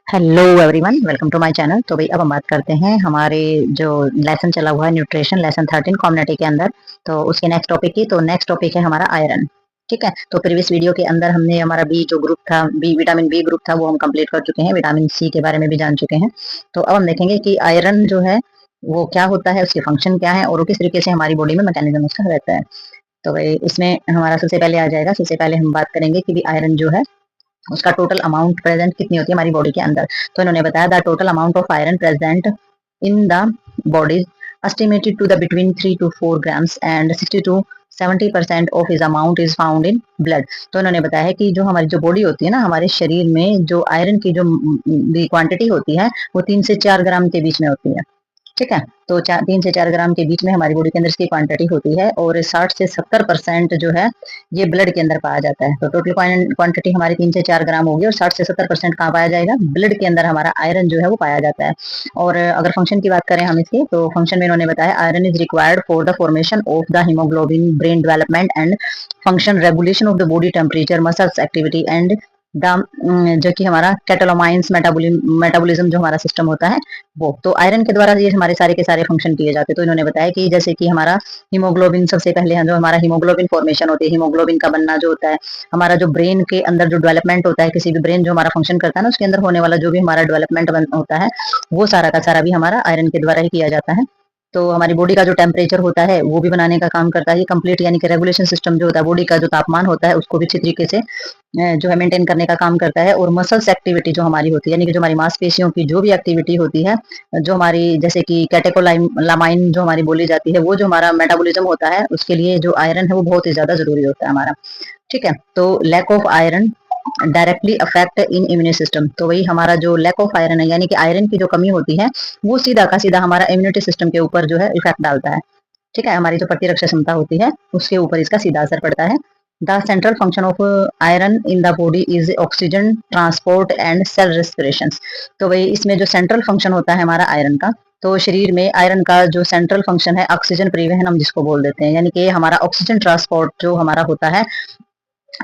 Hello everyone, welcome to my channel. तो भाई अब हम बात करते हैं हमारे जो लेसन चला हुआ है न्यूट्रिशन लेसन 13 कम्युनिटी के अंदर। तो उसके नेक्स्ट टॉपिक की तो नेक्स्ट टॉपिक है हमारा आयरन। ठीक है, तो प्रीवियस वीडियो के अंदर हमने हमारा बी जो ग्रुप था, बी विटामिन बी ग्रुप था, वो हम कंप्लीट कर चुके हैं। विटामिन सी के बारे में भी जान चुके हैं। तो अब हम देखेंगे कि आयरन जो है वो क्या होता है, उसके फंक्शन क्या है और वो किस तरीके से हमारी बॉडी में मैकेनिज्म उसका रहता है। तो भाई इसमें हमारा सबसे पहले आ जाएगा, सबसे पहले हम बात करेंगे कि आयरन जो है उसका टोटल अमाउंट प्रेजेंट कितनी होती है हमारी बॉडी के अंदर। तो इन्होंने बताया the total amount of iron present in the body estimated to the between 3 to 4 grams and 60 to 70% of is amount is found in blood. तो इन्होंने बताया है कि जो हमारी जो बॉडी होती है ना, हमारे शरीर में जो आयरन की जो क्वांटिटी होती है वो 3 से 4 ग्राम के बीच में होती है। ठीक है, तो 3 से 4 ग्राम के बीच में हमारी बॉडी के अंदर इसकी क्वांटिटी होती है और 60 से 70% जो है ये ब्लड के अंदर पाया जाता है। तो टोटल क्वांटिटी हमारी 3 से 4 ग्राम होगी और 60 से 70% कहाँ पाया जाएगा, ब्लड के अंदर हमारा आयरन जो है वो पाया जाता है। और अगर फंक्शन की बात करें हम इसकी, तो फंक्शन में इन्होंने बताया iron is required for the formation of the haemoglobin, brain development and function, regulation of the body temperature, muscles activity and the जो कि हमारा कैटेलोमाइंस मेटाबॉलिज्म जो हमारा सिस्टम होता है वो। तो आयरन के द्वारा ये हमारे सारे के सारे फंक्शन किए जाते हैं। तो इन्होंने बताया कि जैसे कि हमारा हीमोग्लोबिन, सबसे पहले जो हमारा हीमोग्लोबिन फॉर्मेशन होती है, हीमोग्लोबिन का बनना जो होता है, हमारा जो ब्रेन के अंदर जो डेवलपमेंट होता है, किसी भी ब्रेन जो हमारा फंक्शन करता है ना, उसके अंदर होने वाला जो भी हमारा डेवलपमेंट होता है वो सारा का सारा भी हमारा आयरन के द्वारा ही किया जाता है। तो हमारी बॉडी का जो टेम्परेचर होता है वो भी बनाने का काम करता है ये कंप्लीट, यानी कि रेगुलेशन सिस्टम जो होता है, बॉडी का जो तापमान होता है उसको भी अच्छी तरीके से जो है मेंटेन करने का काम करता है। और मसल्स एक्टिविटी जो हमारी होती है, यानी कि जो हमारी मांसपेशियों की जो भी एक्टिविटी होती है, जो हमारी जैसे कि कैटेकोलामाइन जो हमारी बोली जाती है, वो जो हमारा मेटाबॉलिज्म होता है उसके लिए जो आयरन है वो बहुत ही ज्यादा जरूरी होता है हमारा। ठीक है, तो lack of iron directly affect in immune system. तो वही हमारा जो लैक ऑफ आयरन है, यानी कि आयरन की जो कमी होती है वो सीधा का सीधा हमारा इम्यूनिटी सिस्टम के ऊपर जो है इफेक्ट डालता है। ठीक है, हमारी जो प्रतिरक्षा क्षमता होती है उसके ऊपर इसका सीधा असर पड़ता है। The central function of iron in the body is oxygen transport and cell respiration. तो वही इसमें जो सेंट्रल फंक्शन होता है हमारा आयरन का, तो शरीर में आयरन का जो सेंट्रल फंक्शन है ऑक्सीजन परिवहन हम जिसको बोल देते हैं, यानी कि हमारा ऑक्सीजन ट्रांसपोर्ट जो हमारा होता है,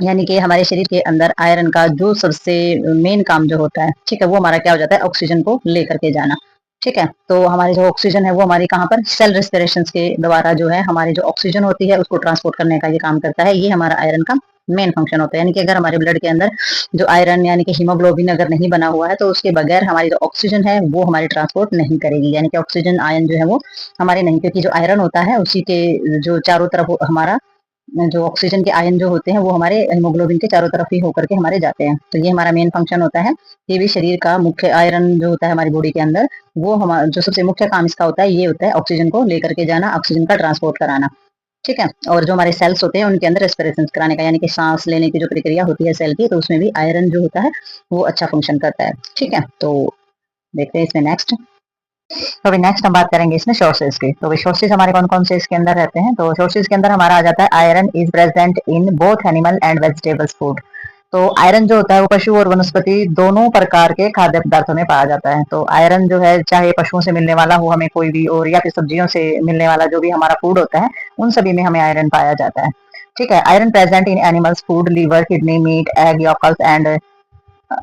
यानी कि हमारे शरीर के अंदर आयरन का जो सबसे मेन काम जो होता है, ठीक है, वो हमारा क्या हो जाता है, ऑक्सीजन को लेकर के जाना। ठीक है, तो हमारी जो ऑक्सीजन है वो हमारी कहाँ पर, सेल रेस्पिरेशन के द्वारा जो है हमारी जो ऑक्सीजन होती है उसको ट्रांसपोर्ट करने का ये काम करता है। ये हमारा आयरन का मेन फंक्शन होता है। यानी कि अगर हमारे ब्लड के अंदर जो आयरन यानी कि हीमोग्लोबिन अगर नहीं बना हुआ है तो उसके बगैर हमारी जो ऑक्सीजन है वो हमारी ट्रांसपोर्ट नहीं करेगी, यानी कि ऑक्सीजन आयन जो है वो हमारे नहीं, क्योंकि जो आयरन होता है उसी के जो चारों तरफ हमारा जो ऑक्सीजन के आयन जो होते हैं वो हमारे हीमोग्लोबिन के चारों तरफ ही होकर के हमारे जाते हैं। तो ये हमारा मेन फंक्शन होता है। ये भी शरीर का मुख्य आयरन जो होता है हमारी बॉडी के अंदर, वो हमारा जो सबसे मुख्य काम इसका होता है ये होता है ऑक्सीजन को लेकर के जाना, ऑक्सीजन का ट्रांसपोर्ट कराना। ठीक है, और जो हमारे सेल्स होते हैं उनके अंदर रेस्पिरेशन कराने का, यानी कि सांस लेने की जो प्रक्रिया होती है सेल की, तो उसमें भी आयरन जो होता है वो अच्छा फंक्शन करता है। ठीक है, तो देखते हैं इसमें नेक्स्ट। तो अभी नेक्स्ट हम बात करेंगे इसमें सोर्सेज की। तो सोर्सेज हमारे कौन कौन से इसके अंदर रहते हैं। तो सोर्सेज के अंदर हमारा आ जाता है iron is present in both animal and vegetables food. तो आयरन जो होता है वो पशु और वनस्पति दोनों प्रकार के खाद्य पदार्थों में पाया जाता है। तो आयरन जो है चाहे पशुओं से मिलने वाला हो हमें कोई भी, और या फिर सब्जियों से मिलने वाला जो भी हमारा फूड होता है, उन सभी में हमें आयरन पाया जाता है। ठीक है, iron present in animals food, liver, kidney, meat, egg, यॉकल्स एंड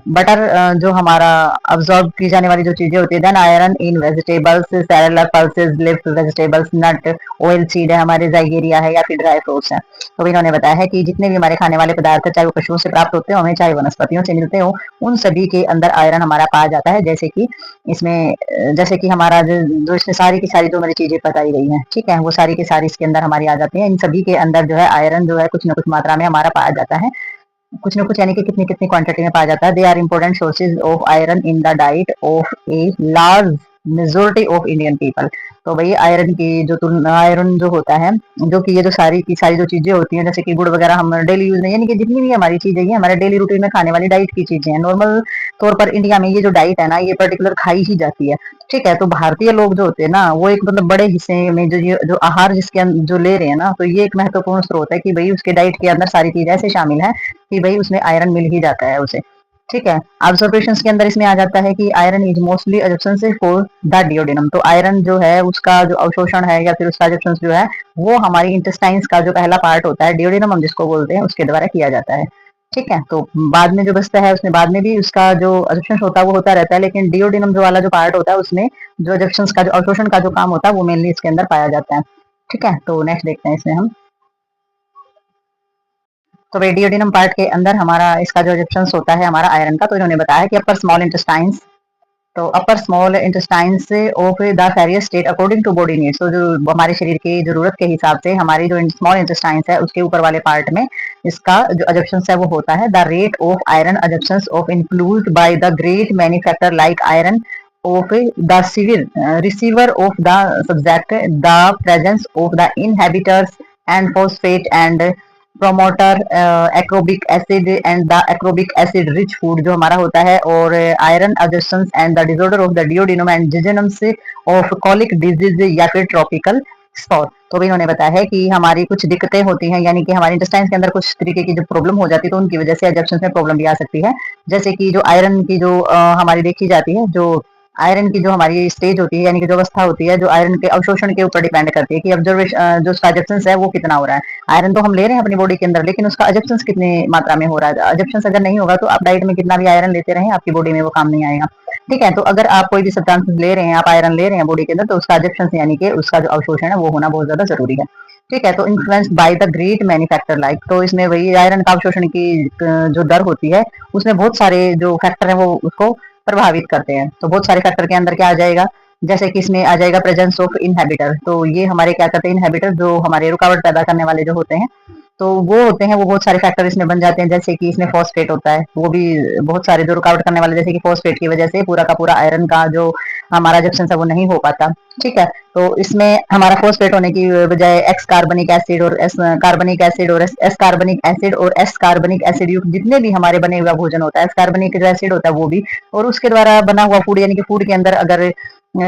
बटर जो हमारा अब्सॉर्ब की जाने वाली जो चीजें होती है। Then iron in vegetables, cereals, pulses, leaves, vegetables, nut, oil seed है हमारे, जाइगेरिया है या फिर ड्राई फ्रूट्स है। तो इन्होंने बताया है कि जितने भी हमारे खाने वाले पदार्थ है, चाहे वो पशुओं से प्राप्त होते हो हमें, चाहे वनस्पतियों से मिलते हो, उन सभी के अंदर आयरन हमारा पाया जाता है। जैसे कि इसमें जैसे कि हमारा जो इसमें सारी की सारी जो हमारी चीजें बताई गई है, ठीक है, वो सारी की सारी इसके अंदर हमारी आ जाती है। इन सभी के अंदर जो है आयरन जो है कुछ न कुछ मात्रा में हमारा पाया जाता है, कुछ न कुछ, यानी कि कितनी कितनी क्वांटिटी में पाया जाता है। They are important sources of iron in the diet of a large majority of Indian people. तो भाई आयरन की जो आयरन जो होता है, जो कि ये जो सारी की सारी जो चीजें होती हैं, जैसे कि गुड़ वगैरह हम डेली यूज में, यानी कि जितनी भी हमारी चीजें ये हमारे डेली रूटीन में खाने वाली डाइट की चीजें हैं, नॉर्मल तौर पर इंडिया में ये जो डाइट है ना ये पर्टिकुलर खाई ही जाती है। ठीक है, तो भारतीय लोग जो होते हैं ना वो एक मतलब बड़े हिस्से में जो आहार जिसके जो ले रहे हैं ना, तो ये एक महत्वपूर्ण स्रोत है कि भाई उसके डाइट के अंदर सारी चीजें ऐसे शामिल है कि भाई उसमें आयरन मिल ही जाता है उसे। ठीक है, ऑब्जर्वेशन के अंदर इसमें आ जाता है कि iron is mostly absence for the duodenum. तो आयरन जो है उसका जो अवशोषण है या फिर उसका एब्सेंस जो है वो हमारी इंटेस्टाइन्स का जो पहला पार्ट होता है, डिओडिनम हम जिसको बोलते हैं, उसके द्वारा किया जाता है। ठीक है। तो बाद में जो बचता है उसमें बाद में भी उसका जो अजप्शन होता है वो होता रहता है, लेकिन डिओडिनम जो वाला जो पार्ट होता है उसमें जो अजप्शन का जो अवशोषण का जो काम होता है वो मेनली इसके अंदर पाया जाता है। ठीक है, तो नेक्स्ट देखते हैं इसमें हम। तो रेडियोडिनम पार्ट के अंदर हमारा इसका जो अजप्शन होता है हमारा आयरन का, तो इन्होंने बताया कि अपर स्मॉल इंटेस्टाइन्स, तो upper small intestines of the ferrous state according to body needs, तो जो हमारे शरीर की जरूरत के हिसाब से हमारी जो स्मॉल इंटेस्टाइन्स है उसके ऊपर वाले पार्ट में इसका जो अजप्शन है वो होता है। The rate of iron absorption of include by the great manufacture like iron of the civil receiver of the subject, the presence of the inhibitors and phosphate and promoter acrobic acid and the acrobic acid rich food जो हमारा होता है, और iron adjustments and the disorder of the duodenum and jejunum से of colic disease या फिर tropical spot. तो भी इन्होंने बताया है कि हमारी कुछ दिक्कतें होती हैं, यानी कि हमारे इंटेस्टाइन्स के अंदर कुछ तरीके की जो प्रॉब्लम हो जाती है तो उनकी वजह से एब्जॉर्प्शन में प्रॉब्लम भी आ सकती है। जैसे कि जो आयरन की जो हमारी देखी जाती है, जो आयरन की जो हमारी स्टेज होती है यानी कि जो अवस्था होती है जो आयरन के अवशोषण के ऊपर डिपेंड करती है कि ऑब्जर्वेशन जो उसका एब्जॉर्प्शन है वो कितना हो रहा है। आयरन तो हम ले रहे हैं अपनी बॉडी के अंदर, लेकिन उसका एब्जॉर्प्शन कितनी मात्रा में हो रहा है। एब्जॉर्प्शन अगर नहीं होगा तो आप डाइट में कितना भी आयरन लेते रहे आपकी बॉडी में वो काम नहीं आएगा। ठीक है, तो अगर आप कोई भी सब्सटेंस ले रहे हैं, आप आयरन ले रहे हैं बॉडी के अंदर, तो उसका एब्जॉर्प्शन यानी कि उसका जो अवशोषण है वो होना बहुत ज्यादा जरूरी है। ठीक है, तो influenced by the great manufacture like, तो इसमें वही आयरन का अवशोषण की जो दर होती है उसमें बहुत सारे जो फैक्टर है वो उसको प्रभावित करते हैं। तो बहुत सारे फैक्टर के अंदर क्या आ जाएगा, जैसे कि इसमें आ जाएगा प्रेजेंस ऑफ इनहेबिटर, तो ये हमारे क्या करते हैं, इनहेबिटर जो हमारे रुकावट पैदा करने वाले जो होते हैं तो वो होते हैं, वो बहुत सारे फैक्टर इसमें बन जाते हैं। जैसे कि इसमें फॉस्फेट होता है, वो भी बहुत सारे जो रुकावट करने वाले, जैसे कि फॉस्फेट की वजह से पूरा का पूरा आयरन का जो हमारा जंक्शन है वो नहीं हो पाता। ठीक है, तो इसमें हमारा फॉस्फेट होने की बजाय एक्स कार्बनिक एसिड और एस कार्बनिक एसिड और एस कार्बनिक एसिड और एस कार्बनिक एसिड युक्त जितने भी हमारे बने हुआ भोजन होता है, एस कार्बनिक जो एसिड होता है वो भी, और उसके द्वारा बना हुआ फूड यानी कि फूड के अंदर अगर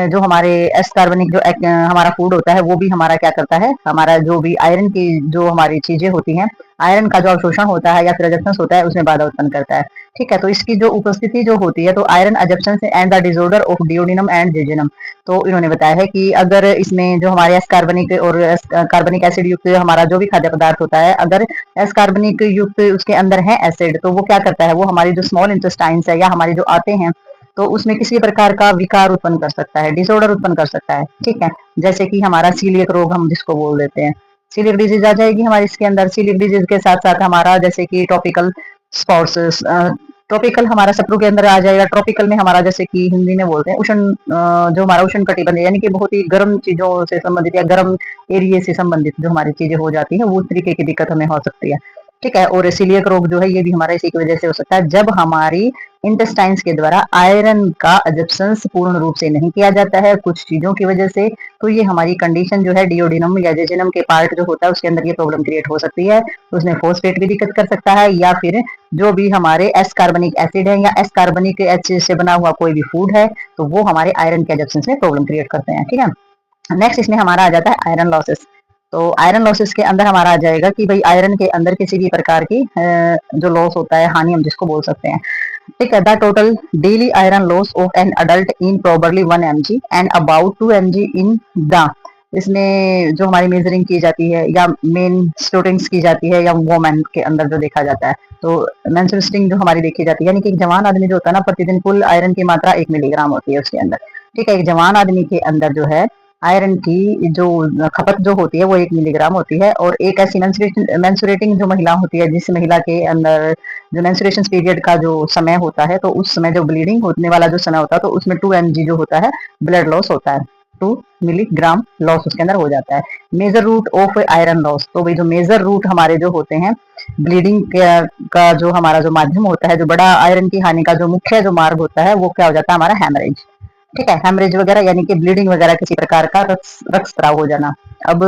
जो हमारे एस कार्बनिक जो हमारा फूड होता है वो भी हमारा क्या करता है, हमारा जो भी आयरन की जो हमारी चीजें होती हैं, आयरन का जो अवशोषण होता है या फिर एजप्शन होता है उसमें बाधा उत्पन्न करता है। ठीक है, तो इसकी जो उपस्थिति जो होती है, तो iron assumption and the disorder of duodenum and जेजिनम, तो इन्होंने बताया है कि अगर इसमें जो हमारे एस कार्बनिक और एस कार्बनिक एसिड युक्त हमारा जो भी खाद्य पदार्थ होता है, अगर एस कार्बनिक युक्त उसके अंदर है एसिड, तो वो क्या करता है, वो हमारी जो स्मॉल इंटेस्टाइन्स है या हमारे जो आते हैं तो उसमें किसी प्रकार का विकार उत्पन्न कर सकता है, डिसऑर्डर उत्पन्न कर सकता है। ठीक है, जैसे कि हमारा सीलियक रोग हम जिसको बोल देते हैं, सीलियक डिजीज आ जाएगी हमारे इसके अंदर। सीलियक डिजीज के साथ साथ हमारा जैसे कि टॉपिकल स्पॉट्स, ट्रॉपिकल हमारा सप्रू के अंदर आ जाएगा। ट्रॉपिकल में हमारा जैसे कि हिंदी में बोलते हैं उष्ण, जो हमारा उष्ण कटिबंध यानी कि बहुत ही गर्म चीजों से संबंधित या गर्म एरिया से संबंधित जो हमारी चीजें हो जाती है वो तरीके की दिक्कत हमें हो सकती है। ठीक है, और सीलियक रोग जो है ये भी हमारा इसी की वजह से हो सकता है, जब हमारी इंटेस्टाइन्स के द्वारा आयरन का एब्जॉर्प्शन पूर्ण रूप से नहीं किया जाता है कुछ चीजों की वजह से, तो ये हमारी कंडीशन जो है डिओडिनम या जेजिनम के पार्ट जो होता है उसके अंदर ये प्रॉब्लम क्रिएट हो सकती है। उसमें फोस्फेट भी दिक्कत कर सकता है, या फिर जो भी हमारे एस कार्बनिक एसिड है या एस कार्बनिक एसिड से बना हुआ कोई भी फूड है तो वो हमारे आयरन के एब्जॉर्प्शन में प्रॉब्लम क्रिएट करते हैं। ठीक है, नेक्स्ट इसमें हमारा आ जाता है आयरन लॉसेस। तो आयरन लॉसेस के अंदर हमारा आ जाएगा कि भाई आयरन के अंदर किसी भी प्रकार की जो लॉस होता है, हानि हम जिसको बोल सकते हैं। ठीक है, the total daily iron loss of an adult in probably 1 mg and about 2 mg in the, इसमें जो हमारी मेजरिंग की जाती है या मेन स्टोरिंग्स की जाती है या वोमेन के अंदर जो देखा जाता है, तो मेंस्ट्रुएटिंग जो हमारी देखी जाती है, यानी कि एक जवान आदमी जो होता है ना, प्रतिदिन कुल आयरन की मात्रा 1 मिलीग्राम होती है उसके अंदर। ठीक है, एक जवान आदमी के अंदर जो है आयरन की जो खपत जो होती है वो 1 मिलीग्राम होती है। और एक ऐसी मेंस्ट्रुएटिंग जो महिला होती है, जिस महिला के अंदर जो मेंस्ट्रुएशन पीरियड का जो समय होता है, तो उस समय जो ब्लीडिंग होने वाला जो समय होता है तो उसमें 2 mg जो होता है ब्लड लॉस होता है, 2 मिलीग्राम लॉस उसके अंदर हो जाता है। Major route of iron loss, तो भाई जो मेजर रूट हमारे जो होते हैं ब्लीडिंग का जो हमारा जो माध्यम होता है, जो बड़ा आयरन की हानि का जो मुख्य जो मार्ग होता है वो क्या हो जाता है, हमारा हेमरेज। ठीक है, हेमरेज वगैरह यानी कि ब्लीडिंग वगैरह किसी प्रकार का रक्तस्राव हो जाना। अब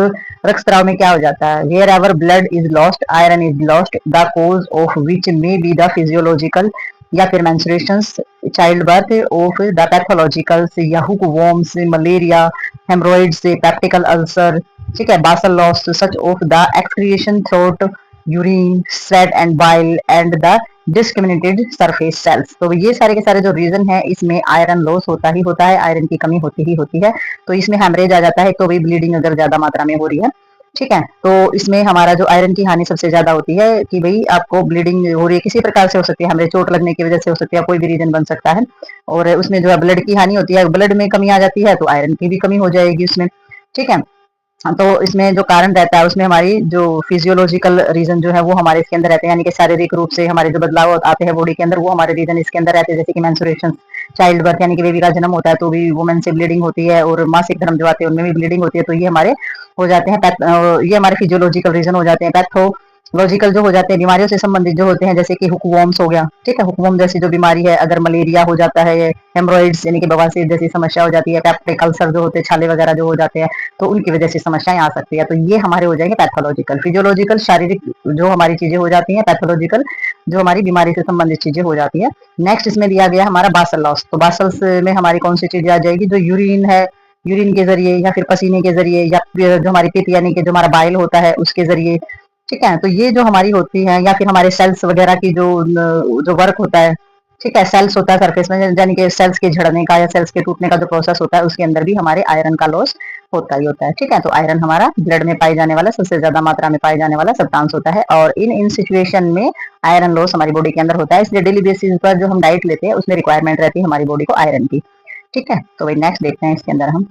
रक्तस्राव में क्या हो जाता है, wherever blood is lost iron is lost, the cause of which may be the physiological या फिर menstruations, child birth of the pathological या hook worms, malaria, hemorrhoids, peptic ulcer. ठीक है, basal loss such of the excretion throat, urine, sweat and bile and the discriminated surface cells. तो ये सारे के सारे जो रीजन है इसमें आयरन लॉस होता ही होता है, आयरन की कमी होती ही होती है। तो इसमें हेमरेज आ जाता है, तो भी ब्लीडिंग अगर ज्यादा मात्रा में हो रही है। ठीक है। तो इसमें हमारा जो आयरन की हानि सबसे ज्यादा होती है कि भाई आपको ब्लीडिंग हो रही है, किसी प्रकार से हो सकती है, हमें चोट लगने की वजह से हो सकती है, कोई भी रीजन बन सकता है। और उसमें जो है ब्लड की हानि होती है, ब्लड में कमी आ जाती है तो आयरन की भी कमी हो जाएगी उसमें। ठीक है। हाँ, तो इसमें जो कारण रहता है उसमें हमारी जो फिजियोलॉजिकल रीजन जो है वो हमारे इसके अंदर रहते हैं, यानी कि शारीरिक रूप से हमारे जो बदलाव आते हैं बॉडी के अंदर वो हमारे रीजन इसके अंदर रहते हैं, जैसे कि मेंस्ट्रुएशन, चाइल्ड बर्थ यानी कि बेबी का जन्म होता है तो भी वुमेन से ब्लीडिंग होती है, और मासिक धर्म जो आते हैं उनमें भी ब्लीडिंग होती है। तो ये हमारे हो जाते हैं ये हमारे फिजियोलॉजिकल रीजन हो जाते हैं। पैथोलॉजिकल जो हो जाते हैं बीमारियों से संबंधित जो होते हैं, जैसे कि हुकवॉर्म्स हो गया। ठीक है, हुकवॉर्म जैसी जो बीमारी है, अगर मलेरिया हो जाता है, हेमरोइड्स यानी कि बवासीर जैसी समस्या हो जाती है, पेप्टिक अल्सर जो होते हैं, छाले वगैरह जो हो जाते हैं, तो उनकी वजह से समस्याएं आ सकती है। तो ये हमारे हो जाएंगे पैथोलॉजिकल। फिजियोलॉजिकल शारीरिक जो हमारी चीजें हो जाती हैं, पैथोलॉजिकल जो हमारी बीमारी से संबंधित चीजें हो जाती है। नेक्स्ट इसमें दिया गया हमारा बासल लॉस। तो बासल्स में हमारी कौन सी चीजें आ जाएगी, जो यूरिन है, यूरिन के जरिए या फिर पसीने के जरिए या फिर जो हमारी पित्त यानी कि जो हमारा बाइल होता है उसके जरिए। ठीक है, तो ये जो हमारी होती है, या फिर हमारे सेल्स वगैरह की जो वर्क होता है। ठीक है, सेल्स होता है सरफेस में, यानी कि सेल्स के झड़ने का या सेल्स के टूटने का जो प्रोसेस होता है उसके अंदर भी हमारे आयरन का लॉस होता ही होता है। ठीक है, तो आयरन हमारा ब्लड में पाई जाने वाला सबसे ज्यादा मात्रा में पाए जाने वाला सब्सटेंस होता है, और इन सिचुएशन में आयरन लॉस हमारी बॉडी के अंदर होता है। इसलिए डेली बेसिस पर जो हम डाइट लेते हैं उसमें रिक्वायरमेंट रहती है हमारी बॉडी को आयरन की। ठीक है, तो भाई नेक्स्ट देखते हैं इसके अंदर हम।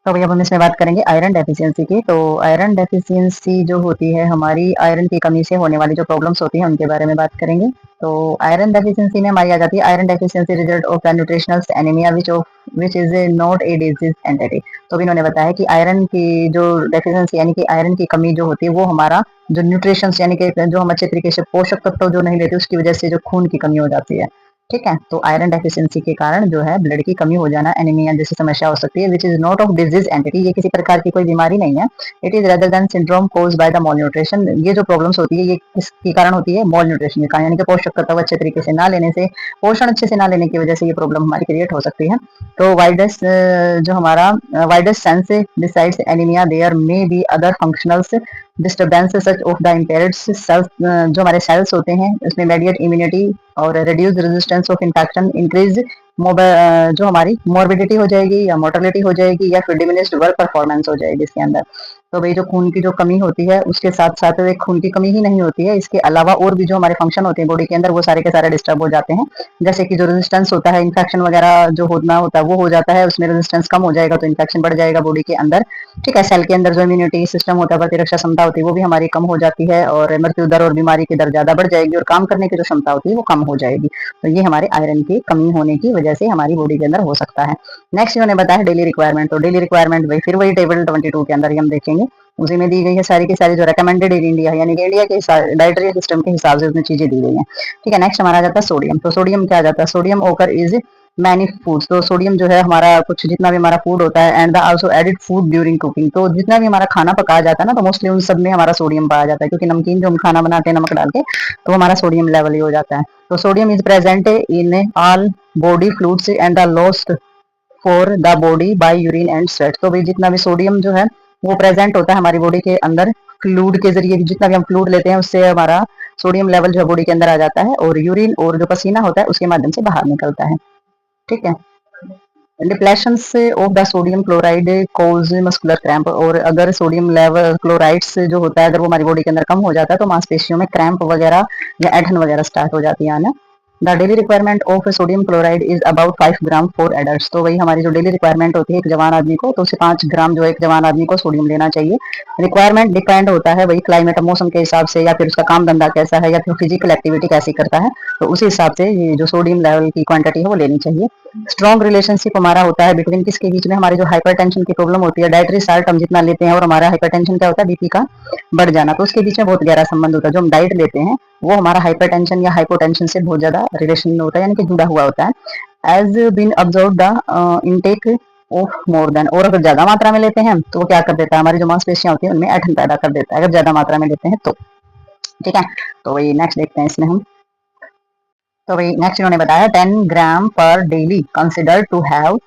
तो भैया हम इसमें बात करेंगे आयरन डेफिशिएंसी की। तो आयरन डेफिशिएंसी जो होती है हमारी आयरन की कमी से होने वाली जो प्रॉब्लम्स होती हैं उनके बारे में बात करेंगे। तो आयरन डेफिशिएंसी में हमारी आ जाती है iron deficiency result of nutritional anaemia which is not a disease entity. तो भी इन्होंने बताया कि आयरन की जो डेफिशिएंसी यानी कि आयरन की कमी जो होती है वो हमारा जो न्यूट्रिशन यानी कि जो हम अच्छे तरीके से पोषक तत्व जो नहीं लेते उसकी वजह से जो खून की कमी हो जाती है। ठीक है, तो आयरन डेफिशिएंसी के कारण जो है ब्लड की कमी हो जाना, एनीमिया जैसी समस्या हो सकती है, which is not of disease entity. ये किसी प्रकार की कोई बीमारी नहीं है। It is rather than syndrome cause by the malnutrition. ये जो प्रॉब्लम्स होती है ये किसके कारण होती है, मॉल न्यूट्रिशन के कारण, यानी कि पोषक तत्व अच्छे तरीके से ना लेने से, पोषण अच्छे से ना लेने की वजह से ये प्रॉब्लम हमारी क्रिएट हो सकती है। तो वाइडस जो हमारा वाइडस sense decides anemia there may be other functionals disturbance such of the impaired cells. जो हमारे सेल्स होते हैं उसमें इमीडिएट इम्यूनिटी और reduce resistance of infection, increase जो हमारी मोर्बिडिटी हो जाएगी या मोर्टेलिटी हो जाएगी, या फिर डिमिनिश्ड वर्क परफॉर्मेंस हो जाएगी इसके अंदर। तो भाई जो खून की जो कमी होती है उसके साथ साथ एक खून की कमी ही नहीं होती है, इसके अलावा और भी जो हमारे फंक्शन होते हैं बॉडी के अंदर वो सारे के सारे डिस्टर्ब हो जाते हैं। जैसे कि जो रेजिस्टेंस होता है, इन्फेक्शन वगैरह जो होना होता है वो हो जाता है, उसमें रेजिस्टेंस कम हो जाएगा तो इन्फेक्शन बढ़ जाएगा बॉडी के अंदर। ठीक है, सेल के अंदर जो इम्यूनिटी सिस्टम होता है, प्रतिरक्षा क्षमता होती है वो भी हमारी कम हो जाती है, और मृत्यु दर और बीमारी की दर ज्यादा बढ़ जाएगी, और काम करने की जो क्षमता होती है वो कम हो जाएगी। तो ये हमारे आयरन की कमी होने की वजह से हमारी बॉडी के अंदर हो सकता है। नेक्स्ट इन्होंने बताया डेली रिक्वायरमेंट। तो डेली रिक्वायरमेंट वही फिर वही टेबल 22 के अंदर ही हम देखेंगे, उसी में दी गई है सारी की सारी जो रिकमेंडेड इन इंडिया यानी कि इंडिया के डाइटरी सिस्टम के हिसाब से उसमें चीजें दी गई हैं। ठीक है, नेक्स्ट हमारा आ जाता है सोडियम। तो सोडियम क्या आ जाता है, सोडियम ओकर इज मैनी फूड्स। तो सोडियम जो है हमारा कुछ जितना भी हमारा फूड होता है, and the also added food during cooking. तो जितना भी हमारा खाना पकाया जाता है ना, तो मोस्टली उन सब में हमारा सोडियम पाया जाता है, क्योंकि नमकीन जो हम खाना बनाते हैं नमक डाल के, तो हमारा सोडियम लेवल ही हो जाता है। तो sodium is present in all body fluids and the lost for the body by urine and sweat. तो भाई जितना भी सोडियम जो है वो प्रेजेंट होता है हमारी बॉडी के अंदर फ्लूइड के जरिए, जितना भी हम फ्लूइड लेते हैं उससे हमारा सोडियम लेवल जो है बॉडी के अंदर आ जाता है, और यूरिन और जो पसीना होता है उसके माध्यम से बाहर निकलता है। ठीक है, depletion of the sodium chloride cause muscular cramp. और अगर सोडियम लेवल क्लोराइड से जो होता है अगर वो हमारी बॉडी के अंदर कम हो जाता है तो मांसपेशियों में क्रैम्प वगैरह या ऐठन वगैरह स्टार्ट हो जाती है ना। The daily requirement of sodium chloride is about 5 gram for adult. तो वही हमारी जो डेली रिक्वायरमेंट होती है एक जवान आदमी को, तो उसे 5 ग्राम जो एक जवान आदमी को सोडियम लेना चाहिए। रिक्वायरमेंट डिपेंड होता है वही क्लाइमेट मौसम के हिसाब से, या फिर उसका काम धंधा कैसा है, या फिर फिजिकल एक्टिविटी कैसी करता है, तो उसी हिसाब से ये जो सोडियम लेवल की क्वांटिटी है वो लेनी चाहिए। स्ट्रॉन्ग रिलेशनशिप हमारा होता है बिटवीन किसके बीच में, हमारी जो हाइपरटेंशन की प्रॉब्लम होती है, डाइटरी साल्ट हम जितना लेते हैं और हमारा हाइपरटेंशन क्या होता है, बीपी का बढ़ जाना, तो उसके बीच में बहुत गहरा संबंध होता है। जो हम डाइट लेते हैं वो हमारा हाइपरटेंशन या हाइपोटेंशन से बहुत ज्यादा रिलेशन होता है, यानी कि जुड़ा हुआ होता है। As been observe the intake of more than. और अगर ज्यादा मात्रा में लेते हैं तो वो क्या कर देता है, हमारी जो मांसपेशियां होती है उनमें ऐठन पैदा कर देता है अगर ज्यादा मात्रा में लेते हैं तो। ठीक है, तो वही नेक्स्ट देखते हैं इसमें हम। तो भाई नेक्स्ट इन्होंने बताया 10 ग्राम पर daily consider to have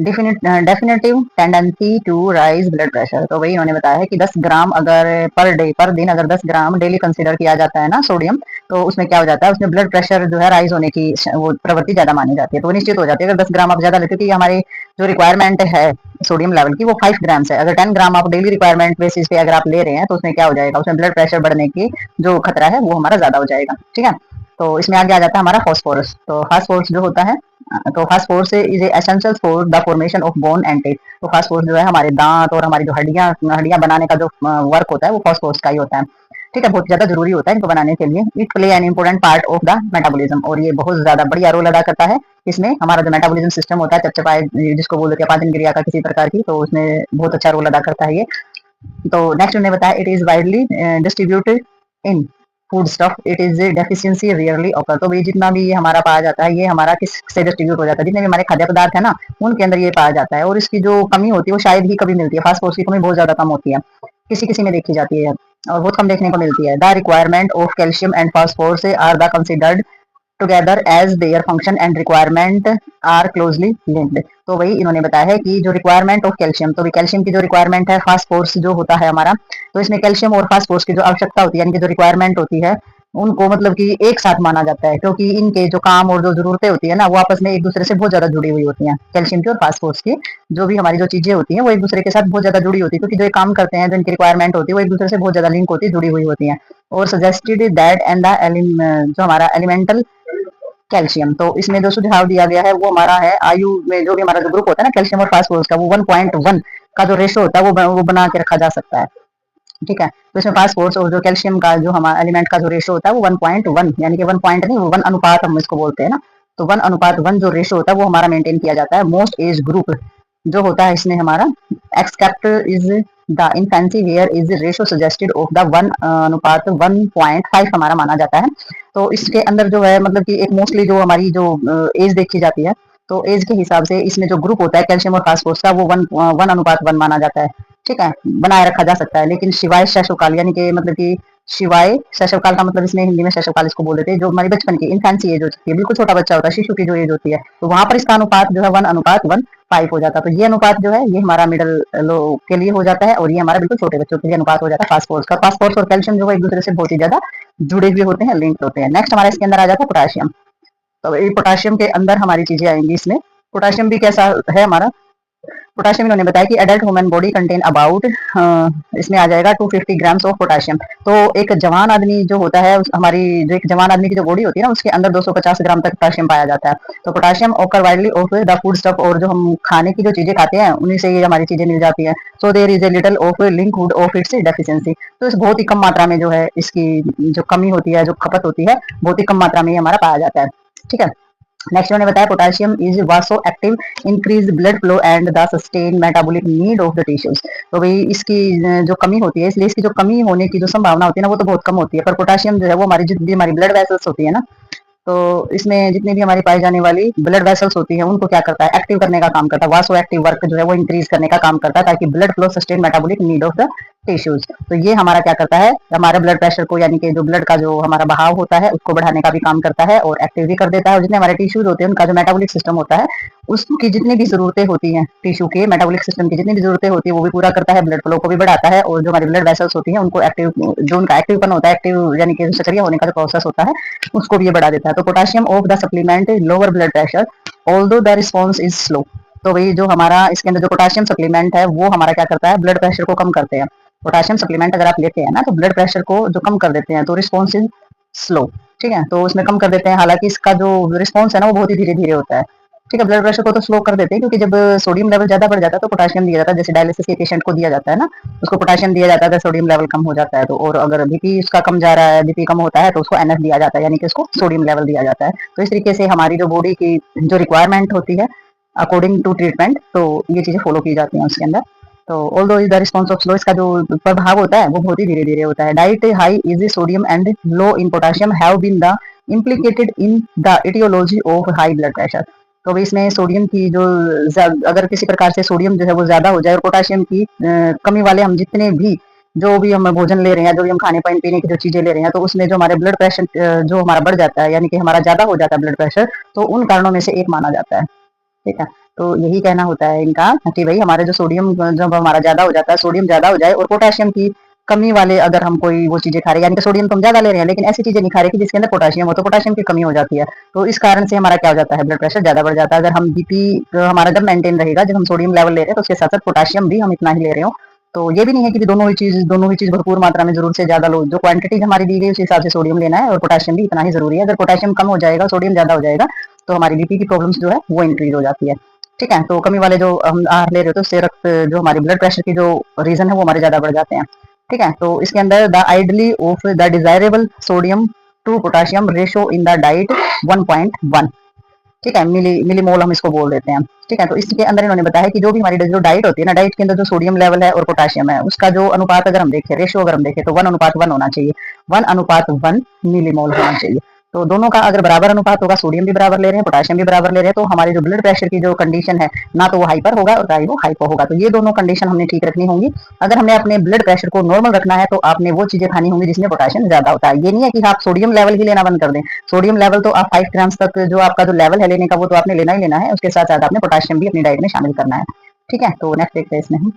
definitive tendency to raise blood pressure. तो वही इन्होंने बताया है कि 10 ग्राम अगर पर दिन अगर 10 ग्राम डेली कंसीडर किया जाता है ना सोडियम, तो उसमें क्या हो जाता है, उसमें ब्लड प्रेशर जो है राइज होने की वो प्रवृत्ति ज्यादा मानी जाती है। तो वो निश्चित हो जाती है अगर 10 ग्राम आप ज्यादा लेते हो, क्योंकि हमारी जो रिक्वायरमेंट है सोडियम लेवल की वो 5 ग्राम है। अगर 10 ग्राम आप डेली रिक्वायरमेंट बेसिस पे अगर आप ले रहे हैं तो उसमें क्या हो जाएगा, उसमें ब्लड प्रेशर बढ़ने की जो खतरा है वो हमारा ज्यादा हो जाएगा। ठीक है, तो इसमें आगे आ जाता है हमारा फास्फोरस। तो फास्फोरस जो होता है, तो phosphorus is essential for the formation of bone and teeth. तो फास्फोरस जो है हमारे दांत और हमारी जो हड्डियां हड्डियां बनाने का जो वर्क होता है वो फास्फोरस का ही होता है। ठीक है, बहुत ज्यादा जरूरी होता है इनको बनाने के लिए। It play an important part of the metabolism, और ये बहुत ज्यादा बढ़िया रोल अदा करता है इसमें। हमारा जो मेटाबॉलिज्म सिस्टम होता है चपचपाए जिसको बोलते हैं पाचन क्रिया का किसी प्रकार की, तो उसमें बहुत अच्छा रोल अदा करता है ये। तो नेक्स्ट उन्होंने बताया it is widely distributed in food stuff, it is deficiency rarely occur. तो भाई जितना भी ये हमारा पाया जाता है ये हमारा किस से डिस्ट्रीब्यूट हो जाता है, जितने भी हमारे खाद्य पदार्थ है ना उनके अंदर ये पाया जाता है, और इसकी जो कमी होती है वो शायद ही कभी मिलती है। फास्फोरस की कमी बहुत ज्यादा कम होती है, किसी किसी में देखी जाती है और बहुत कम देखने को मिलती है। The requirement of calcium and phosphorus are the considered together as their function and requirement are closely linked. तो वही इन्होंने बताया है कि जो रिक्वायरमेंट ऑफ कैल्शियम, तो कैल्शियम की जो रिक्वायरमेंट है, फास्फोरस जो होता है हमारा, तो इसमें कैल्शियम और फास्फोरस की जो आवश्यकता होती है यानी कि जो रिक्वायरमेंट होती है उनको मतलब कि एक साथ माना जाता है, क्योंकि इनके जो काम और जो जरूरतें होती है ना वो आपस में एक दूसरे से बहुत ज्यादा जुड़ी हुई होती हैं। कैल्शियम की और फास्फोरस की जो भी हमारी जो चीजें होती हैं वो एक दूसरे के साथ बहुत ज्यादा जुड़ी होती है, क्योंकि जो ये काम करते हैं जो इनकी रिक्वायरमेंट होती है वो एक दूसरे से बहुत ज्यादा लिंक होती है, जुड़ी हुई होती है। और सजेस्टेड दैट एंड द जो हमारा एलिमेंटल कैल्शियम, तो इसमें जो सुझाव दिया गया है वो हमारा है आयु में जो भी हमारा जो ग्रुप होता है ना कैल्शियम और फास्फोरस का, वो 1.1 का जो रेशो होता है वो बना के रखा जा सकता है। ठीक है, तो इसमें फास्फोरस और जो कैल्शियम का जो हमारा एलिमेंट का जो रेशो होता है वो 1.1 यानी कि 1 पॉइंट नहीं, वो 1 अनुपात हम इसको बोलते हैं ना, तो 1 अनुपात 1 जो रेशो होता है वो हमारा मेंटेन किया जाता है। मोस्ट एज ग्रुप जो होता है इसमें हमारा except is the infancy where is ratio suggested of the 1 अनुपात 1.5 हमारा माना जाता है। तो इसके अंदर जो है मतलब कि एक मोस्टली जो हमारी जो एज देखी जाती है, तो एज के हिसाब से इसमें जो ग्रुप होता है कैल्शियम और फास्फोरस का वो 1 अनुपात 1 माना जाता है। ठीक है, बनाए रखा जा सकता है, लेकिन शिवाय शैशवकाल यानी कि मतलब कि शिवाय शैशवकाल का मतलब इसमें हिंदी में शैशवकाल इसको बोल देते हैं, जो हमारी बचपन की इन्फेंसी एज होती है, बिल्कुल छोटा बच्चा होता है, शिशु की जो एज होती है, तो वहां पर इसका अनुपात जो है 1 अनुपात 1 5 हो जाता है। तो ये अनुपात जो है ये हमारा मिडिल लोग के लिए हो जाता है, और ये हमारा बिल्कुल छोटे बच्चों के लिए अनुपात हो जाता है फास्फोरस का। फास्फोरस और कैल्शियम जो है एक दूसरे से बहुत ही ज्यादा जुड़े हुए होते हैं, लिंक होते हैं। नेक्स्ट हमारे इसके अंदर आ जाता है पोटाशियम। तो ये पोटाशियम के अंदर हमारी चीजें आएंगी इसमें। पोटाशियम भी कैसा है हमारा, पोटाशियम इन्होंने बताया कि adult human body contain about, इसमें आ जाएगा 250 ग्राम्स ऑफ पोटाशियम। तो एक जवान आदमी जो होता है हमारी जो एक जवान आदमी की जो बॉडी होती है ना उसके अंदर 250 ग्राम तक पोटाशियम पाया जाता है। तो potassium occur widely of the food stuff, और जो हम खाने की जो चीजें खाते हैं उन्हीं से ये हमारी चीजें मिल जाती है। So there is a little of likelihood of its deficiency. तो इस बहुत ही कम मात्रा में जो है इसकी जो कमी होती है, जो खपत होती है, बहुत ही कम मात्रा में ये हमारा पाया जाता है। ठीक है, नेक्स्ट मैंने बताया पोटाशियम इज वासो active increase blood flow and the sustain metabolic need of the tissues. तो भाई इसकी जो कमी होती है, इसलिए इसकी जो कमी होने की जो संभावना होती है ना वो तो बहुत कम होती है, पर पोटाशियम जो है वो हमारी जितनी हमारी ब्लड वेसल्स होती है ना, तो इसमें जितनी भी हमारी पाई जाने वाली ब्लड वेसल्स होती हैं उनको क्या करता है, एक्टिव करने का काम करता है। वासो एक्टिव वर्क जो है वो इंक्रीज करने का काम करता है, ताकि blood flow sustain metabolic need of the tissues. तो ये हमारा क्या करता है, हमारे ब्लड प्रेशर को यानी कि जो ब्लड का जो हमारा बहाव होता है उसको बढ़ाने का भी काम करता है, और एक्टिव भी कर देता है। और जितने हमारे टिश्यूज होते हैं उनका जो मेटाबॉलिक सिस्टम होता है उसकी जितनी भी जरूरतें होती हैं, टिश्यू के मेटाबॉलिक सिस्टम की जितनी भी जरूरतें होती है वो भी पूरा करता है, ब्लड फ्लो को भी बढ़ाता है, और जो हमारी ब्लड वेसल्स होती हैं उनको एक्टिव, जो उनका एक्टिवपन होता है, एक्टिव यानी कि सक्रिय होने का जो प्रोसेस होता है उसको भी ये बढ़ा देता है। तो potassium of the supplement lower blood pressure although the response is slow. तो वही जो हमारा इसके अंदर जो पोटाशियम सप्लीमेंट है वो हमारा क्या करता है, ब्लड प्रेशर को कम करते हैं। पोटाशियम सप्लीमेंट अगर आप लेते हैं ना तो ब्लड प्रेशर को जो कम कर देते हैं, तो रिस्पॉन्स इज स्लो। ठीक है, तो उसमें कम कर देते हैं, हालांकि इसका जो रिस्पॉन्स है ना वो बहुत ही धीरे धीरे होता है। ठीक है, ब्लड प्रेशर को तो स्लो कर देते हैं, क्योंकि जब सोडियम लेवल ज्यादा बढ़ जाता है तो पोटाशियम दिया जाता है, जैसे डायलिसिस के पेशेंट को दिया जाता है ना, उसको पोटाशियम दिया जाता है, सोडियम लेवल कम हो जाता है तो। और अगर बीपी उसका कम जा रहा है, बीपी कम होता है तो उसको एनएफ दिया जाता है, यानी कि उसको सोडियम लेवल दिया जाता है। तो इस तरीके से हमारी जो बॉडी की जो रिक्वायरमेंट होती है अकॉर्डिंग टू ट्रीटमेंट, तो ये चीजें फॉलो की जाती हैं उसके अंदर। तो although is the response of slow, इसका जो प्रभाव होता है वो बहुत ही धीरे धीरे होता है। Diet high is sodium and low in potassium have been the implicated in the etiology of high blood pressure। तो भी इसमें सोडियम की जो अगर किसी प्रकार से सोडियम जो है वो ज्यादा हो जाए और पोटाशियम की कमी वाले हम जितने भी जो भी हम भोजन ले रहे हैं, जो भी हम खाने पानी पीने की जो चीजें ले रहे हैं, तो उसमें जो हमारे ब्लड प्रेशर जो हमारा बढ़ जाता है, यानी कि हमारा ज्यादा हो जाता है ब्लड प्रेशर, तो उन कारणों में से एक माना जाता है। ठीक है। तो यही कहना होता है इनका कि भाई हमारे जो सोडियम जब हमारा ज्यादा हो जाता है, सोडियम ज्यादा हो जाए और पोटेशियम की कमी वाले अगर हम कोई वो चीजें खा रहे हैं, यानी कि सोडियम तो हम ज्यादा ले रहे हैं लेकिन ऐसी चीजें नहीं खा रहे कि जिसके अंदर पोटेशियम हो, तो पोटेशियम की कमी हो जाती है। तो इस कारण से हमारा क्या हो जाता है, ब्लड प्रेशर ज्यादा बढ़ जाता है। अगर हम बीपी हमारा जब मेंटेन रहेगा, जब हम सोडियम लेवल ले रहे हैं तो उसके साथ साथ पोटेशियम भी हम इतना ही ले रहे हो। तो ये भी नहीं है कि दोनों ही चीज भरपूर मात्रा में जरूर से ज्यादा लो। जो क्वांटिटी हमारी दी गई उस हिसाब से सोडियम लेना है और पोटेशियम भी इतना ही जरूरी है। अगर पोटेशियम कम हो जाएगा, सोडियम ज्यादा हो जाएगा, तो हमारी बीपी की प्रॉब्लम्स जो है वो इंक्रीज हो जाती है। ठीक है। तो कमी वाले जो हम आहार ले रहे हो तो उससे रक्त जो हमारे ब्लड प्रेशर की जो रीजन है वो हमारे ज्यादा बढ़ जाते हैं। ठीक है। तो इसके अंदर the ideally of the desirable sodium to potassium ratio in the diet 1.1। ठीक है। मिलीमोल हम इसको बोल देते हैं। ठीक है। तो इसके अंदर इन्होंने बताया कि जो भी हमारी जो डाइट होती है ना, डाइट के अंदर जो सोडियम लेवल है और पोटेशियम है उसका जो अनुपात अगर हम देखें, रेशियो अगर हम देखें तो 1:1 होना चाहिए। 1:1 मिलीमोल होना चाहिए। तो दोनों का अगर बराबर अनुपात होगा, सोडियम भी बराबर ले रहे हैं, पोटेशियम भी बराबर ले रहे हैं, तो हमारे जो ब्लड प्रेशर की जो कंडीशन है ना तो वो हाइपर होगा और ना ही वो हाइपो होगा। तो ये दोनों कंडीशन हमने ठीक रखनी होंगी। अगर हमने अपने ब्लड प्रेशर को नॉर्मल रखना है तो आपने वो चीजें खानी होंगी जिसमें पोटेशियम ज्यादा होता है। ये नहीं है कि आप सोडियम लेवल ही लेना बंद कर दें। सोडियम लेवल तो आप 5 ग्राम्स तक जो आपका जो लेवल है लेने का वो तो आपने लेना ही लेना है। उसके साथ साथ आपने पोटेशियम भी अपनी डाइट में शामिल करना है। ठीक है। तो नेक्स्ट देखते हैं इसमें हम।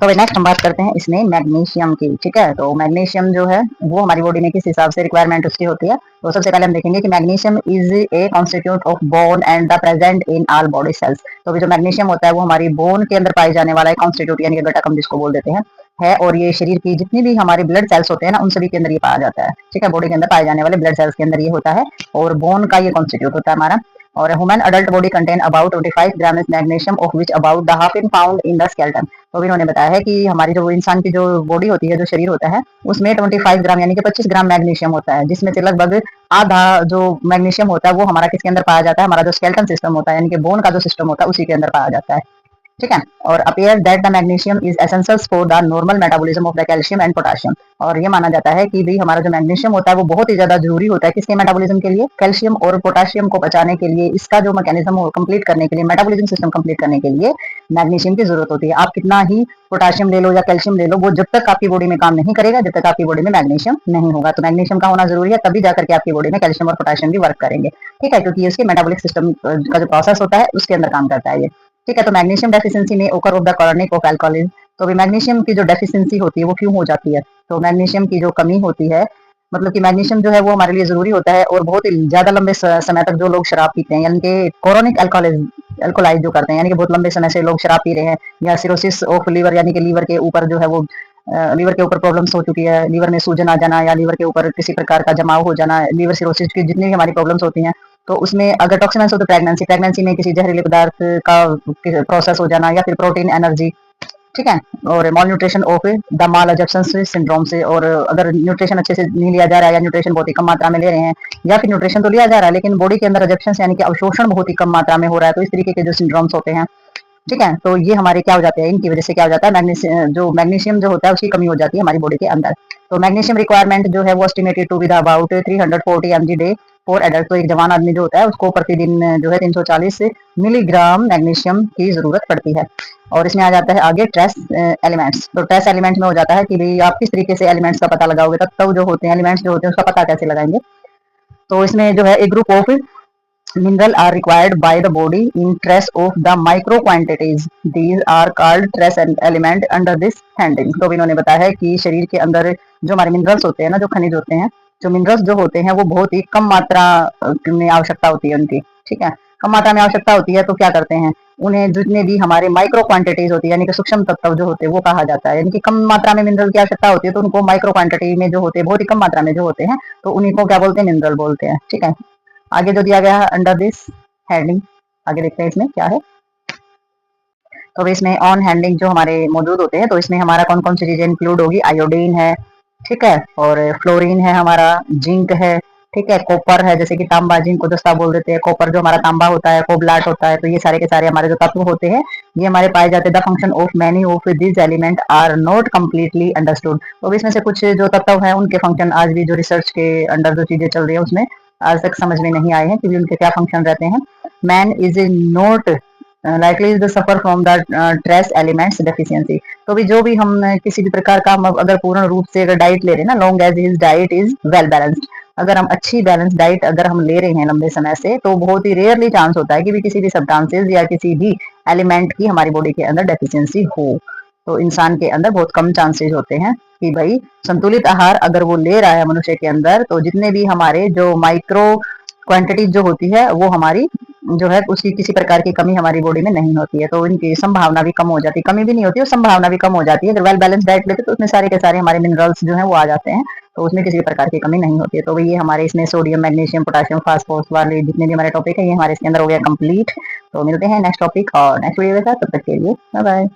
तो नेक्स्ट हम बात करते हैं इसमें मैग्नीशियम की। ठीक है। तो मैग्नीशियम जो है वो हमारी बॉडी में किस हिसाब से रिक्वायरमेंट उसकी होती है। तो सबसे पहले हम देखेंगे कि magnesium is a constitute of bone and the present in all body cells. तो भी जो मैग्नीशियम होता है वो हमारी बोन के अंदर पाए जाने वाला है कॉन्स्टिट्यूट, यानी कि घटक हम जिसको बोल देते हैं है। और ये शरीर की जितनी भी हमारे ब्लड सेल्स होते हैं ना उन सभी के अंदर ये पाया जाता है। ठीक है। बॉडी के अंदर पाए जाने वाले ब्लड सेल्स के अंदर ये होता है और बोन का ये कॉन्स्टिट्यूट होता है हमारा। और human adult body contain about 25 gram magnesium of which about the half in pound in the skeleton. तो इन्होंने बताया है कि हमारी जो इंसान की जो बॉडी होती है, जो शरीर होता है, उसमें 25 ग्राम यानी कि 25 ग्राम मैग्नीशियम होता है, जिसमें से लगभग आधा जो मैग्नीशियम होता है वो हमारा किसके अंदर पाया जाता है, हमारा जो स्केलेटन सिस्टम होता है यानी कि बोन का जो सिस्टम होता है उसी के अंदर पाया जाता है। ठीक है। और appear that the magnesium is essential for the normal metabolism of the calcium and potassium. और ये माना जाता है कि भाई हमारा जो मैग्नीशियम होता है वो बहुत ही ज्यादा जरूरी होता है किसके मेटाबॉलिज्म के लिए, कैल्शियम और पोटेशियम को बचाने के लिए। इसका जो मैकेनिज्म कंप्लीट करने के लिए, मेटाबॉलिज्म सिस्टम कंप्लीट करने के लिए मैग्नीशियम की जरूरत होती है। आप कितना ही पोटेशियम ले लो या कैल्शियम ले लो, वो जब तक आपकी बॉडी में काम नहीं करेगा जब तक आपकी बॉडी में मैग्नीशियम नहीं होगा। तो मैग्नीशियम का होना जरूरी है, तभी जाकर के आपकी बॉडी में कैल्शियम और पोटेशियम भी वर्क करेंगे। ठीक है। क्योंकि इसके मेटाबॉलिक सिस्टम का जो प्रोसेस होता है उसके अंदर काम करता है ये। ठीक है। तो मैग्नीशियम डेफिशिएंसी में ओकर of the chronic of alcoholism. तो अभी मैग्नीशियम की जो डेफिशिएंसी होती है वो क्यों हो जाती है, तो मैग्नीशियम की जो कमी होती है, मतलब कि मैग्नीशियम जो है वो हमारे लिए जरूरी होता है। और बहुत ही ज्यादा लंबे समय तक जो लोग शराब पीते हैं यानी कि क्रोनिक अल्कोहलाइज जो करते हैं, यानी कि बहुत लंबे समय से लोग शराब पी रहे हैं, या सिरोसिस ऑफ लीवर यानी कि लीवर के ऊपर जो है वो लीवर के ऊपर प्रॉब्लम्स हो चुकी है, लीवर में सूजन आ जाना या लीवर के ऊपर किसी प्रकार का जमाव हो जाना, लीवर सिरोसिस की जितनी भी हमारी प्रॉब्लम्स होती हैं, तो उसमें अगर टॉक्सिमेंस हो तो प्रेगनेंसी में किसी जहरीले पदार्थ का प्रोसेस हो जाना, या फिर प्रोटीन एनर्जी। ठीक है। और mall nutrition of the mall absorption syndrome से, और अगर न्यूट्रिशन अच्छे से नहीं लिया जा रहा है या न्यूट्रिशन बहुत ही कम मात्रा में ले रहे हैं, या फिर न्यूट्रिशन तो लिया जा रहा है लेकिन बॉडी के अंदर एब्जॉर्प्शन यानी कि अवशोषण बहुत ही कम मात्रा में हो रहा है, तो इस तरीके के जो सिंड्रोम्स होते हैं। ठीक है। तो ये हमारे क्या हो जाते हैं, इनकी वजह से क्या हो जाता है, मैग्नीशियम जो होता है उसकी कमी हो जाती है हमारी बॉडी के अंदर। तो मैग्नीशियम रिक्वायरमेंट जो है वो estimated to be about 340 mg day for adult. तो एक जवान आदमी जो होता है उसको प्रतिदिन जो है 340 मिलीग्राम मैग्नीशियम की जरूरत पड़ती है। और इसमें आ जाता है आगे ट्रेस एलिमेंट्स। तो ट्रेस एलिमेंट में हो जाता है कि भाई आप किस तरीके से एलिमेंट्स का पता लगाओगे, तत्व जो होते हैं, एलिमेंट्स जो होते हैं उसका पता कैसे लगाएंगे। तो इसमें जो है एक group of mineral are required by the body in trace of the micro quantities. These are called trace element under this heading. तो इन्होंने बताया है कि शरीर के अंदर जो हमारे मिनरल्स होते हैं ना, जो खनिज होते हैं, जो मिनरल्स जो होते हैं वो बहुत ही कम मात्रा में आवश्यकता होती है उनकी। ठीक है। कम मात्रा में आवश्यकता होती है तो क्या करते हैं, उन्हें जितने भी हमारे माइक्रो क्वांटिटीज होती है यानी कि सूक्ष्म तत्व जो होते हैं वो कहा जाता है। यानी कि कम मात्रा में मिनरल की आवश्यकता होती है तो उनको माइक्रो क्वांटिटी में जो होते हैं, बहुत ही कम मात्रा में जो होते हैं, तो उन्हीं को क्या बोलते हैं, मिनरल बोलते हैं। ठीक है। आगे जो दिया गया है अंडर दिस हेडिंग, आगे देखते हैं इसमें क्या है। तो इसमें ऑन हैंडिंग जो हमारे मौजूद होते हैं, तो इसमें हमारा कौन कौन सी चीजें इंक्लूड होगी, आयोडीन है, ठीक है, और फ्लोरीन है, हमारा जिंक है, ठीक है, कॉपर है, जैसे कि तांबा, जिंक को दस्ता बोल देते हैं, कॉपर जो हमारा तांबा होता है, कोबलाट होता है। तो ये सारे के सारे हमारे जो तत्व होते हैं ये हमारे पाए जाते हैं। The function of many of this element are not completely understood. तो इसमें से कुछ जो तत्व है उनके फंक्शन आज भी जो रिसर्च के अंडर जो चीजें चल रही है उसमें आज तक समझ में नहीं आए हैं कि उनके क्या फंक्शन रहते हैं। Man is not likely is suffer from the trace elements deficiency. तो भी जो भी हम किसी भी प्रकार का अगर पूर्ण रूप से अगर डाइट ले रहे हैं ना, long as his diet is well balanced, अगर हम अच्छी बैलेंस डाइट अगर हम ले रहे हैं लंबे समय से, तो बहुत ही रेयरली चांस होता है कि भी किसी भी सब्सटेंसेस या किसी भी एलिमेंट की हमारी बॉडी के अंदर डेफिशिएंसी हो। तो इंसान के अंदर बहुत कम चांसेस होते हैं कि भाई संतुलित आहार अगर वो ले रहा है मनुष्य के अंदर, तो जितने भी हमारे जो माइक्रो क्वांटिटी जो होती है वो हमारी जो है उसकी किसी प्रकार की कमी हमारी बॉडी में नहीं होती है, तो इनकी संभावना भी कम हो जाती है, कमी भी नहीं होती है और संभावना भी कम हो जाती है। अगर वेल बैलेंस डाइट लेते तो उसमें सारे के सारे हमारे मिनरल्स जो है वो आ जाते हैं, तो उसमें किसी प्रकार की कमी नहीं होती है। तो ये हमारे इसमें सोडियम, मैग्नीशियम, पोटाशियम, फास्फोरस वाले जितने भी हमारे टॉपिक है ये हमारे इसके अंदर हो गया कंप्लीट। तो मिलते हैं नेक्स्ट टॉपिक और नेक्स्ट वीडियो के साथ, तब तक के लिए बाय बाय।